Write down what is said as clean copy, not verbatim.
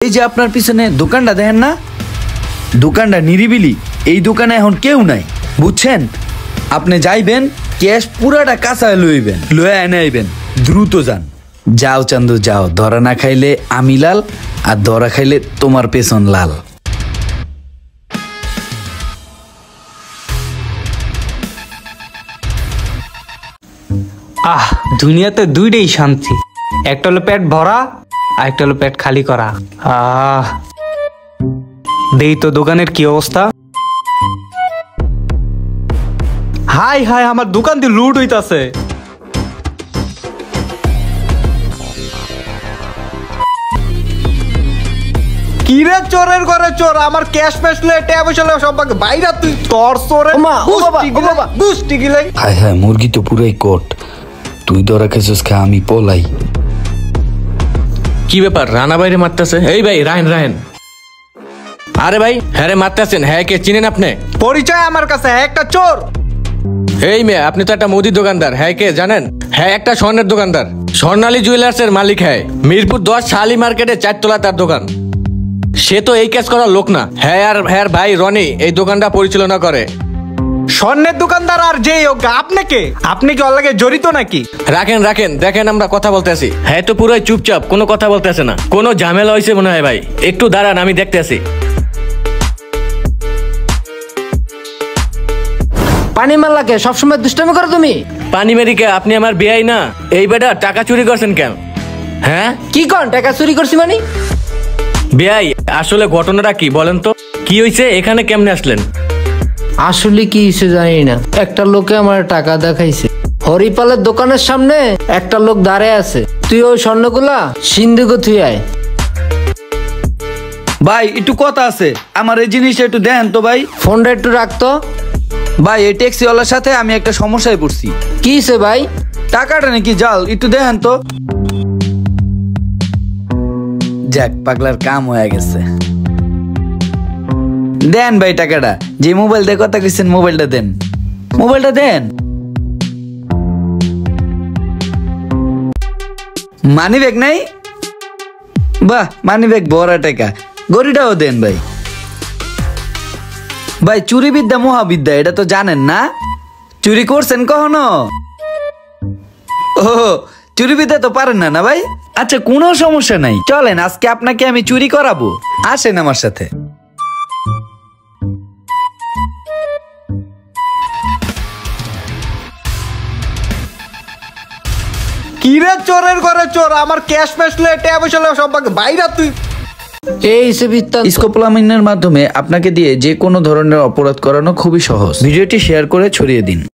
এই যে আপনার পিছনে দোকানটা দেখেন না, দোকানটা নিরিবিলি। এই দোকানে এখন কেউ নাই, বুঝছেন? আপনি যাইবেন, ক্যাশ পুরাটা কাঁচা লইবেন, লয়ে এনে আইবেন, দ্রুত যান। যাও চান্দু যাও, ধরা না খাইলে আমি লাল, আর ধরা খাইলে তোমার পেছন লাল। দুনিয়াতে দুইটাই শান্তি, একটা হলো পেট ভরা আর একটা হলো পেট খালি করা। দেই তো দোকানের কি অবস্থা। হাই হাই, আমার দোকান দিয়ে লুট হইতাছে। কিরে চোরের ঘরে চোর, আমার ক্যাশ ফ্যাশ লয়ে ট্যাব বসলে সব বাইরে, তুই তোর চোরে বুঝটি গিলে। হায় হায়, মুরগি তো পুরাই কোট। তুই ধরা খেছিস খা, আমি পলাই। কি ব্যাপার, রানা বাইরে মারতেছে? এই ভাই রায়ন রায়ন, আরে ভাই হ্যাঁ রে মারতেছেন, হ্যাঁ কে চিনেন আপনি? পরিচয় আমার কাছে, একটা চোর। এই মেয়ে, আপনি তো একটা মুদির দোকানদার, হ্যাঁ কে জানেন? হ্যাঁ একটা স্বর্ণের দোকানদার, স্বর্ণালী জুয়েলার্স এর মালিক। হ্যাঁ মিরপুর 10 শালি মার্কেটে 4 তলা তার দোকান। সে তো এই কাজ করার লোক না। হ্যাঁ আর হ্যাঁ ভাই রনি এই দোকানটা পরিচালনা করে। স্বর্ণের দোকানদার আর যেই হোক, আপনি কে? আপনি কি ওর লাগে জড়িত নাকি? রাখেন রাখেন, দেখেন আমরা কথা বলতেছি। হ্যাঁ তো পুরোই চুপচাপ, কোনো কথা বলতেছে না। কোনো ঝামেলা হয়েছে মনে হয় ভাই, একটু দাঁড়ান আমি দেখতেছি। পানি মাল্লাকে সবসময় দুষ্টামি করো তুমি। পানি মেরিকে আপনি আমার বিয়াই না? এই বেটা টাকা চুরি করছেন কেন? হ্যাঁ কি কন টাকা চুরি করছি মানে? বিয়াই আসলে ঘটনাটা কি বলেন তো, কি হয়েছে, এখানে কেমনে আসলেন? আসলে কি হয়েছে জানি না, একটা লোকে আমার টাকা দেখাইছে। হরিপালের দোকানের সামনে একটা লোক দাঁড়ায় আছে। তুই ওই স্বর্ণগুলা সিন্ধুকে থুই আয়। ভাই একটু কথা আছে, আমার এই জিনিসটা একটু দেন তো ভাই। ফোনটা একটু রাখতো। ভাই এই ট্যাক্সিওয়ালার সাথে আমি একটা সমস্যায় পড়ছি। কি হয়েছে ভাই? টাকাটা নাকি জাল, একটু দেখেন তো। যাক, পাগলার কাম হয়ে গেছে। দেন ভাই টাকাটা, যে মোবাইল দিয়ে কথা কইছেন মোবাইলটা দেন, মোবাইলটা দেন। মানি ব্যাগ নাই? বাহ, মানি ব্যাগ ভরা টাকা। গড়িটাও দেন ভাই। ভাই চুরি বিদ্যা মহাবিদ্যা, এটা তো জানেন না? চুরি করছেন কখনো? ও চুরি বিদ্যা তো পারেন না না ভাই? আচ্ছা কোনো সমস্যা নাই, চলেন আজকে আপনাকে আমি চুরি করাবো, আসেন আমার সাথে। কিরে চোরের ঘরে চোর, আমার ক্যাশ ফ্যাশ লয়ে ট্যাব বসলে সব বাইরে, তুই এই সে বৃত্তান্ত। স্কোপোলামিনের মাধ্যমে আপনাকে দিয়ে যে কোনো ধরনের অপরাধ করানো খুবই সহজ। ভিডিওটি শেয়ার করে ছড়িয়ে দিন।